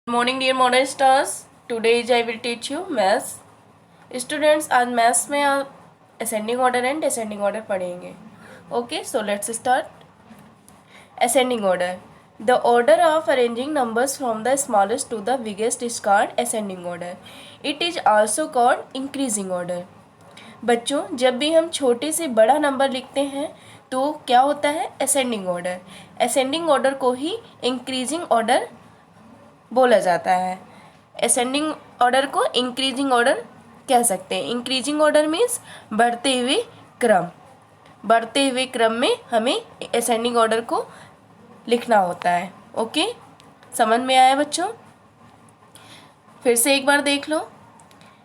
Good morning dear modern stars. Today I will teach you maths. Students, आज maths में आप ascending order and descending order पढ़ेंगे. Okay, so let's start. Ascending order. The order of arranging numbers from the smallest to the biggest is called ascending order. It is also called increasing order. बच्चों, जब भी हम छोटे से बड़ा number लिखते हैं तो क्या होता है? Ascending order. असेंडिंग ऑर्डर को ही इंक्रीजिंग ऑर्डर बोला जाता है. असेंडिंग ऑर्डर को इंक्रीजिंग ऑर्डर कह सकते हैं. इंक्रीजिंग ऑर्डर मीन्स बढ़ते हुए क्रम. बढ़ते हुए क्रम में हमें असेंडिंग ऑर्डर को लिखना होता है. ओके, समझ में आया बच्चों? फिर से एक बार देख लो.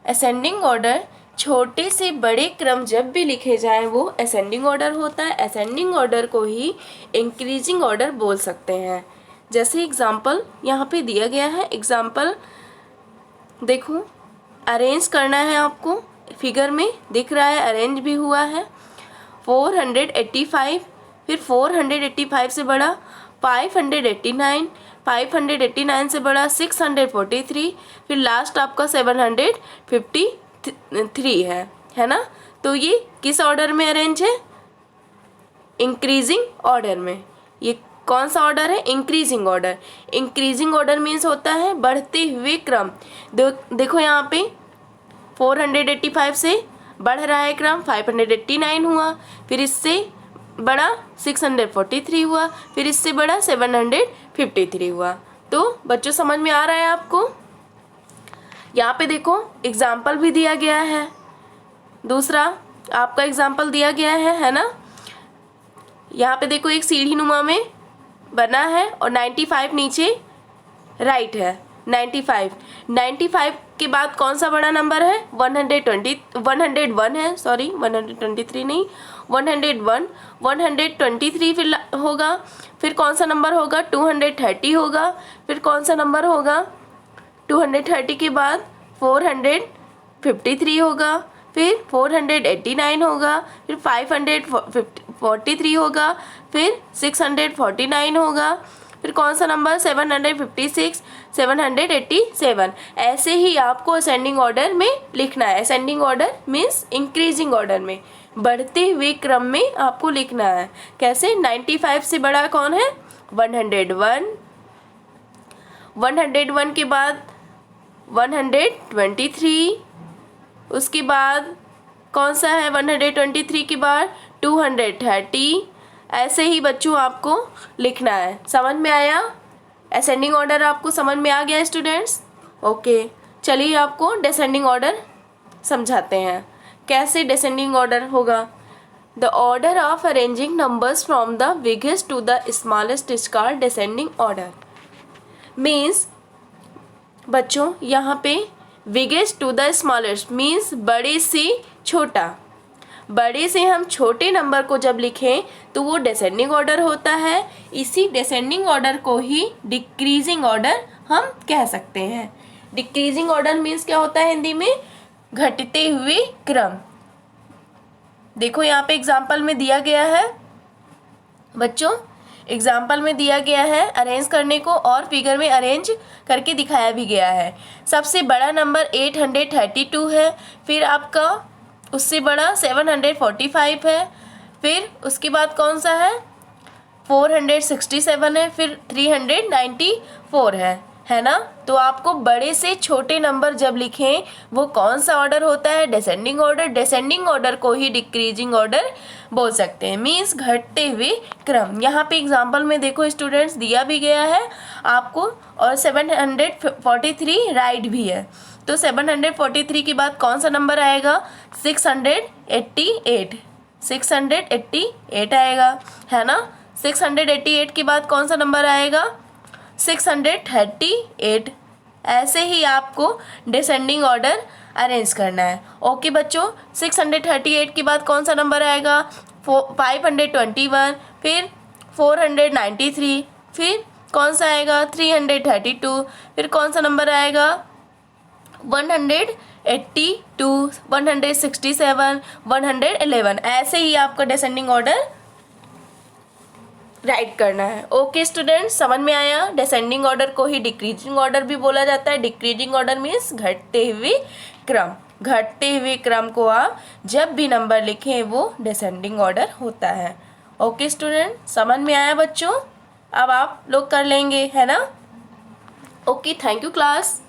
असेंडिंग ऑर्डर छोटे से बड़े क्रम जब भी लिखे जाएं वो असेंडिंग ऑर्डर होता है. असेंडिंग ऑर्डर को ही इंक्रीजिंग ऑर्डर बोल सकते हैं. जैसे एग्जाम्पल यहाँ पे दिया गया है. एग्जाम्पल देखो, अरेंज करना है आपको. फिगर में दिख रहा है, अरेंज भी हुआ है. 485, फिर 485 से बड़ा 589, 589 से बड़ा 643, फिर लास्ट आपका 753 है ना. तो ये किस ऑर्डर में अरेंज है? इंक्रीजिंग ऑर्डर में. ये कौन सा ऑर्डर है? Increasing order. Increasing order means होता है बढ़ते हुए क्रम. देखो यहाँ पे 485 से बढ़ रहा है क्रम, 589 हुआ, फिर इससे बड़ा 643 हुआ, फिर इससे बड़ा 753 हुआ. तो बच्चों समझ में आ रहा है आपको? यहाँ पे देखो एग्जाम्पल भी दिया गया है. दूसरा आपका एग्जाम्पल दिया गया है ना. यहाँ पे देखो एक सीढ़ी नुमा में बना है और 95 नीचे राइट है. 95 के बाद कौन सा बड़ा नंबर है? 101 है. सॉरी, 123 नहीं, 101. 123 फिर होगा. फिर कौन सा नंबर होगा? 230 होगा. फिर कौन सा नंबर होगा? 230 के बाद 453 होगा. फिर 489 होगा. फिर 543 होगा. फिर 649 होगा. फिर कौन सा नंबर? 756, 787. ऐसे ही आपको असेंडिंग ऑर्डर में लिखना है. Ascending order means increasing order में, बढ़ते हुए क्रम में आपको लिखना है. कैसे? 95 से बड़ा कौन है? 101. 101 के बाद 123. उसके बाद कौन सा है? 123 के बाद 230. ऐसे ही बच्चों आपको लिखना है. समझ में आया? असेंडिंग ऑर्डर आपको समझ में आ गया स्टूडेंट्स? ओके, चलिए आपको डिसेंडिंग ऑर्डर समझाते हैं. कैसे डिसेंडिंग ऑर्डर होगा? The order of arranging numbers from the biggest to the smallest is called descending order. Means बच्चों यहाँ पे biggest to the smallest means बड़े से छोटा. बड़े से हम छोटे नंबर को जब लिखें तो वो डिसेंडिंग ऑर्डर होता है. इसी डिसेंडिंग ऑर्डर को ही डिक्रीजिंग ऑर्डर हम कह सकते हैं. डिक्रीजिंग ऑर्डर मीन्स क्या होता है हिंदी में? घटते हुए क्रम. देखो यहाँ पे एग्जाम्पल में दिया गया है बच्चों, एग्जाम्पल में दिया गया है अरेंज करने को और फिगर में अरेंज करके दिखाया भी गया है. सबसे बड़ा नंबर 832 है. फिर आपका उससे बड़ा 745 है. फिर उसके बाद कौन सा है? 467 है. फिर 394 है ना. तो आपको बड़े से छोटे नंबर जब लिखें वो कौन सा ऑर्डर होता है? Descending order. डिसेंडिंग ऑर्डर को ही डिक्रीजिंग ऑर्डर बोल सकते हैं. मीन्स घटते हुए क्रम. यहाँ पे एग्जाम्पल में देखो स्टूडेंट्स दिया भी गया है आपको और 743 राइट भी है. तो 743 के बाद कौन सा नंबर आएगा? 688. 688 आएगा है ना. 688 के बाद कौन सा नंबर आएगा? 638. ऐसे ही आपको डिसेंडिंग ऑर्डर अरेंज करना है. ओके बच्चों, 638 के बाद कौन सा नंबर आएगा? 521. फिर 493. फिर कौन सा आएगा? 332. फिर कौन सा नंबर आएगा? 182, 167, 111. ऐसे ही आपका डिसेंडिंग ऑर्डर राइट करना है। ओके स्टूडेंट, समझ में आया। डिसेंडिंग ऑर्डर को ही डिक्रीजिंग ऑर्डर भी बोला जाता है। डिक्रीजिंग ऑर्डर मीन्स घटते हुए क्रम। घटते हुए क्रम को आप जब भी नंबर लिखें वो डिसेंडिंग ऑर्डर होता है। ओके स्टूडेंट, समझ में आया बच्चों। अब आप लोग कर लेंगे, है ना। Okay, thank you class.